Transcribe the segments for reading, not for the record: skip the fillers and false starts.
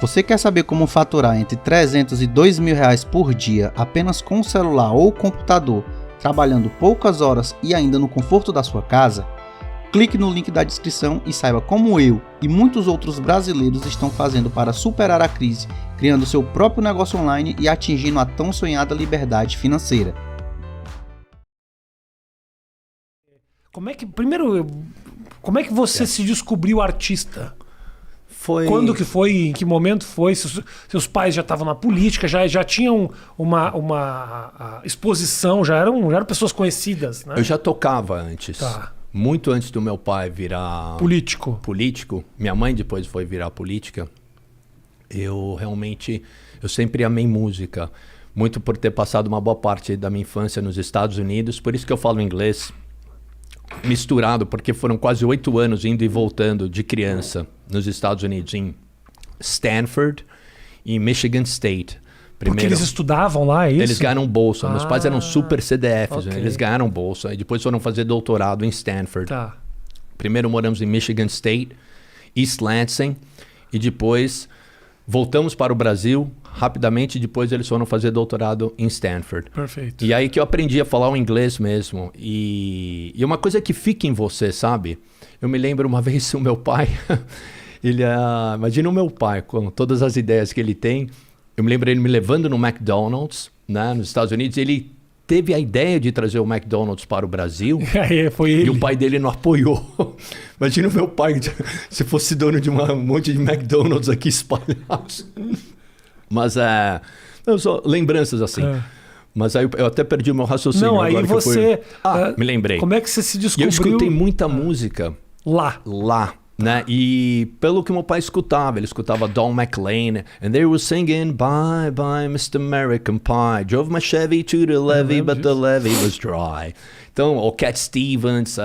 Você quer saber como faturar entre 300 e 2 mil reais por dia apenas com o celular ou computador, trabalhando poucas horas e ainda no conforto da sua casa? Clique no link da descrição e saiba como eu e muitos outros brasileiros estão fazendo para superar a crise, criando seu próprio negócio online e atingindo a tão sonhada liberdade financeira. Como é que você se descobriu artista? Quando que foi? Em que momento foi? Seus pais já estavam na política, já tinham uma exposição, já eram pessoas conhecidas, né? Eu já tocava antes. Tá. Muito antes do meu pai virar político. Minha mãe depois foi virar política. Eu sempre amei música. Muito por ter passado uma boa parte da minha infância nos Estados Unidos. Por isso que eu falo inglês misturado, porque foram quase 8 anos indo e voltando de criança nos Estados Unidos, em Stanford e Michigan State. Porque eles estudavam lá, é isso? Eles ganharam bolsa. Meus pais eram super CDFs, ok. né? Eles ganharam bolsa e depois foram fazer doutorado em Stanford. Tá. Primeiro moramos em Michigan State, East Lansing, e depois voltamos para o Brasil rapidamente, e depois eles foram fazer doutorado em Stanford. Perfeito. E aí que eu aprendi a falar o inglês mesmo. E uma coisa que fica em você, sabe? Eu me lembro uma vez o meu pai, imagina o meu pai com todas as ideias que ele tem. Eu me lembro ele me levando no McDonald's, né, nos Estados Unidos. Ele teve a ideia de trazer o McDonald's para o Brasil. Foi ele. E o pai dele não apoiou. Imagina o meu pai se fosse dono de um monte de McDonald's aqui espalhados. Mas só lembranças assim. Mas aí eu até perdi o meu raciocínio. Não, aí você... me lembrei. Como é que você se descobriu? E eu escutei muita música lá, né? E pelo que meu pai escutava, ele escutava Don McLean, and they were singing Bye Bye Mr. American Pie, drove my Chevy to the levee, but the levee was dry. Então, o Cat Stevens,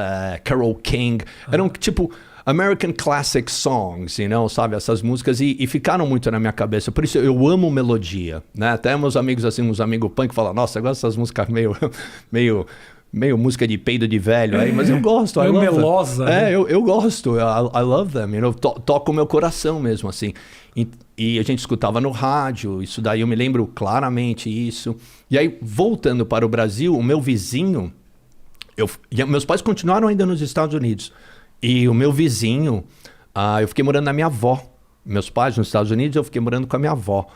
Carole King, eram tipo American Classic Songs, sabe? Essas músicas e ficaram muito na minha cabeça. Por isso eu amo melodia, né? Até meus amigos, assim, uns amigos punk falam, nossa, eu gosto dessas músicas meio música de peido de velho, aí, mas eu gosto. Meio melosa. Né? Eu gosto, I love them, toca o meu coração mesmo, assim. E a gente escutava no rádio, isso daí eu me lembro claramente isso. E aí, voltando para o Brasil, o meu vizinho, meus pais continuaram ainda nos Estados Unidos, e o meu vizinho, eu fiquei morando na minha avó. Meus pais nos Estados Unidos, eu fiquei morando com a minha avó.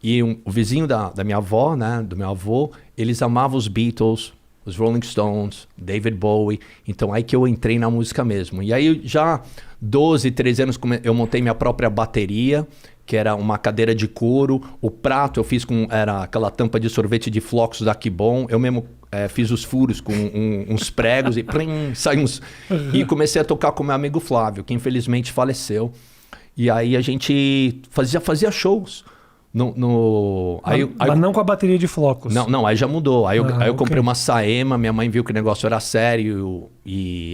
E o vizinho da minha avó, né, do meu avô, eles amavam os Beatles, os Rolling Stones, David Bowie. Então aí que eu entrei na música mesmo. E aí já 12, 13 anos eu montei minha própria bateria, que era uma cadeira de couro. O prato eu fiz era aquela tampa de sorvete de flocos da Kibon. Eu mesmo fiz os furos com uns pregos e plim, saiu uns... E comecei a tocar com meu amigo Flávio, que infelizmente faleceu. E aí a gente fazia shows. Mas não com a bateria de flocos. Não, aí já mudou. Aí eu comprei uma Saema, minha mãe viu que o negócio era sério.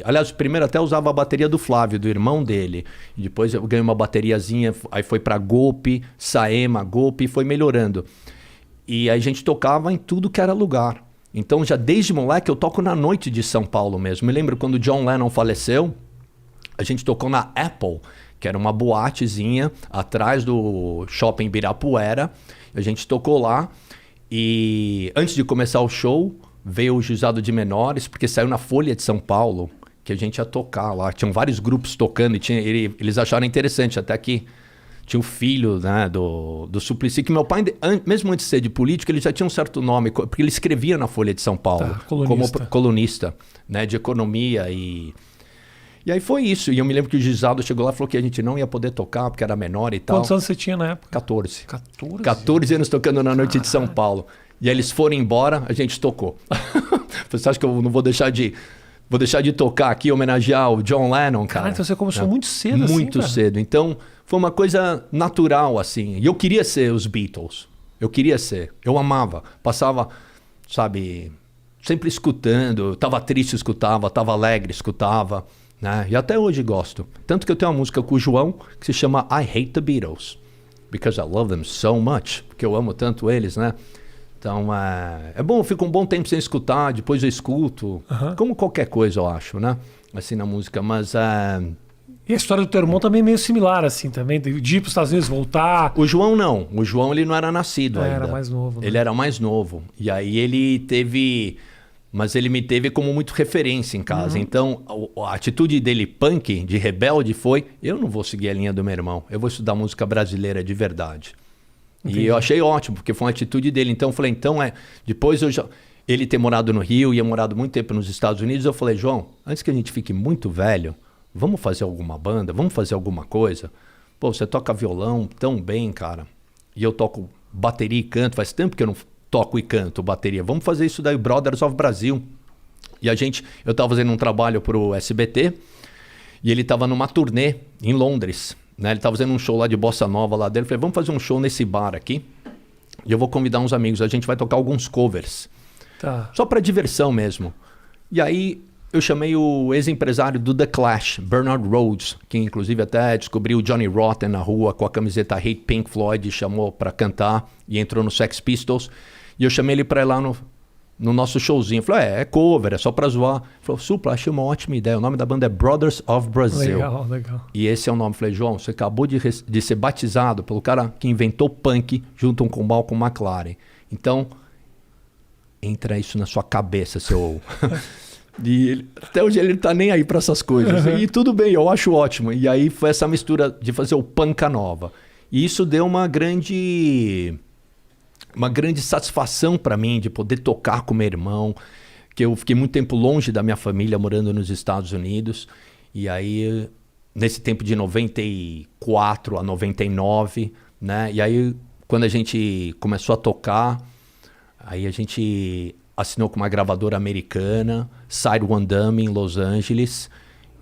Aliás, primeiro até usava a bateria do Flávio, do irmão dele. E depois eu ganhei uma bateriazinha, aí foi pra Golpe, Saema, Golpe, e foi melhorando. E aí a gente tocava em tudo que era lugar. Então já desde moleque eu toco na noite de São Paulo mesmo. Me lembro quando John Lennon faleceu, a gente tocou na Apple, que era uma boatezinha atrás do shopping Ibirapuera. A gente tocou lá e antes de começar o show, veio o juizado de menores, porque saiu na Folha de São Paulo que a gente ia tocar lá. Tinham vários grupos tocando e eles acharam interessante, até que tinha o filho, né, do Suplicy, que meu pai, mesmo antes de ser de político, ele já tinha um certo nome, porque ele escrevia na Folha de São Paulo, como colunista, né, de economia E aí foi isso. E eu me lembro que o juizado chegou lá e falou que a gente não ia poder tocar porque era menor e tal. Quantos anos você tinha na época? 14. 14 anos tocando na noite de São Paulo. E aí eles foram embora, a gente tocou. Você acha que eu não vou deixar de tocar aqui, homenagear o John Lennon, cara? Então você começou muito cedo, assim, muito cedo. Então foi uma coisa natural, assim. E eu queria ser os Beatles. Eu queria ser. Eu amava. Passava, sabe, sempre escutando. Tava triste, escutava. Tava alegre, escutava. Né? E até hoje gosto. Tanto que eu tenho uma música com o João que se chama I Hate the Beatles. Because I love them so much. Porque eu amo tanto eles, né? Então, é bom, eu fico um bom tempo sem escutar, depois eu escuto. Como qualquer coisa, eu acho, né? Assim, na música. Mas E a história do teu irmão também é meio similar, assim, também. De ir para os Estados Unidos, voltar. O João não. O João, ele não era nascido ainda. Era mais novo. Né? Ele era mais novo. E aí ele teve... Mas ele me teve como muito referência em casa. Então, a atitude dele punk, de rebelde, foi... Eu não vou seguir a linha do meu irmão. Eu vou estudar música brasileira de verdade. Entendi. E eu achei ótimo, porque foi uma atitude dele. Então, eu falei, depois ele ter morado no Rio e morado muito tempo nos Estados Unidos, eu falei, João, antes que a gente fique muito velho... Vamos fazer alguma banda? Vamos fazer alguma coisa? Pô, você toca violão tão bem, cara. E eu toco bateria e canto. Faz tempo que eu não toco e canto bateria. Vamos fazer isso daí, Brothers of Brasil. E eu tava fazendo um trabalho pro SBT. E ele tava numa turnê em Londres. Né? Ele tava fazendo um show lá de bossa nova lá dele. Eu falei, vamos fazer um show nesse bar aqui. E eu vou convidar uns amigos. A gente vai tocar alguns covers. Tá. Só pra diversão mesmo. E aí... Eu chamei o ex-empresário do The Clash, Bernard Rhodes, que inclusive até descobriu o Johnny Rotten na rua com a camiseta Hate Pink Floyd e chamou pra cantar e entrou no Sex Pistols. E eu chamei ele pra ir lá no nosso showzinho. Eu falei, é cover, é só pra zoar. Ele falou, Supla, achei uma ótima ideia. O nome da banda é Brothers of Brazil. Legal. E esse é o nome. Eu falei, João, você acabou de ser batizado pelo cara que inventou punk junto com o Malcolm McLaren. Então, entra isso na sua cabeça, seu... E até hoje ele não tá nem aí pra essas coisas. E tudo bem, eu acho ótimo. E aí foi essa mistura de fazer o Panca Nova. E isso deu uma grande satisfação pra mim de poder tocar com meu irmão. Que eu fiquei muito tempo longe da minha família, morando nos Estados Unidos. E aí, nesse tempo de 94 a 99, né? E aí, quando a gente começou a tocar, aí a gente... assinou com uma gravadora americana, Side One Dummy, em Los Angeles.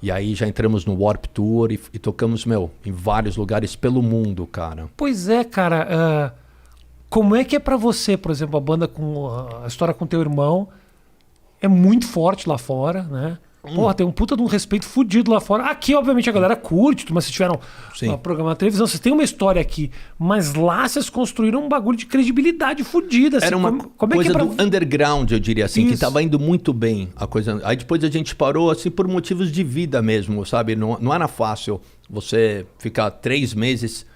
E aí já entramos no Warped Tour e tocamos, em vários lugares pelo mundo, cara. Pois é, cara. Como é que é pra você, por exemplo, a banda com a história com teu irmão é muito forte lá fora, né? Porra, tem um puta de um respeito fudido lá fora. Aqui, obviamente, a galera curte, mas vocês tiveram um programa de televisão, vocês têm uma história aqui. Mas lá vocês construíram um bagulho de credibilidade fudida. Assim, era uma coisa do underground, eu diria assim, que tava indo muito bem a coisa. Aí depois a gente parou, assim, por motivos de vida mesmo, sabe? Não era fácil você ficar 3 meses...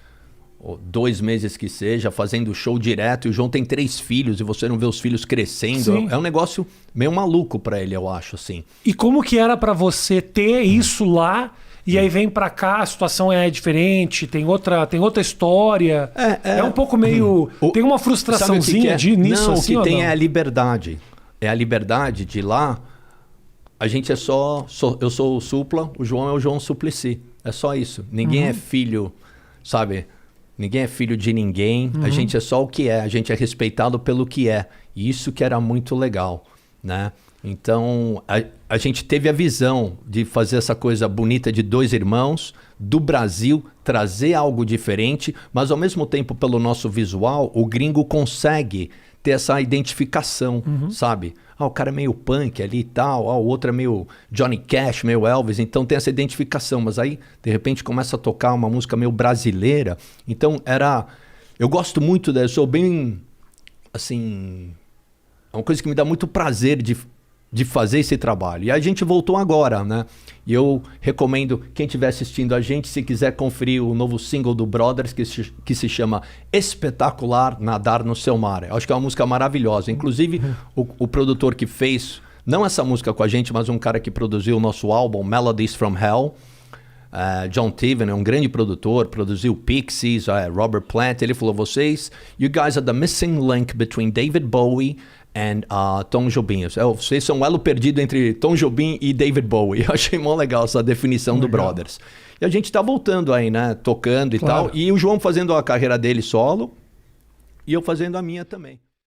ou 2 meses que seja, fazendo show direto, e o João tem 3 filhos e você não vê os filhos crescendo. Sim. É um negócio meio maluco pra ele, eu acho, assim. E como que era pra você ter isso lá e aí vem pra cá, a situação é diferente, tem outra história. É um pouco meio... tem uma frustraçãozinha nisso, não, assim, o que tem é a liberdade. É a liberdade de lá, a gente é eu sou o Supla, o João é o João Suplicy. É só isso. Ninguém é filho, sabe... Ninguém é filho de ninguém, a gente é só o que é, a gente é respeitado pelo que é. E isso que era muito legal, né? Então, a gente teve a visão de fazer essa coisa bonita de 2 irmãos, do Brasil, trazer algo diferente, mas ao mesmo tempo, pelo nosso visual, o gringo consegue ter essa identificação, sabe? O cara é meio punk ali e tal, o outro é meio Johnny Cash, meio Elvis, então tem essa identificação, mas aí de repente começa a tocar uma música meio brasileira, então eu gosto muito eu sou bem, assim, é uma coisa que me dá muito prazer de fazer esse trabalho. E a gente voltou agora, né? E eu recomendo quem estiver assistindo a gente, se quiser conferir o novo single do Brothers, que se chama Espetacular Nadar no Seu Mar. Eu acho que é uma música maravilhosa. Inclusive, o produtor que fez, não essa música com a gente, mas um cara que produziu o nosso álbum, Melodies from Hell, John Tiven, é um grande produtor, produziu Pixies, Robert Plant. Ele falou, you guys are the missing link between David Bowie and Tom Jobim. Vocês são um elo perdido entre Tom Jobim e David Bowie. Eu achei mó legal essa definição do Brothers. E a gente tá voltando aí, né? Tocando e tal. E o João fazendo a carreira dele solo e eu fazendo a minha também.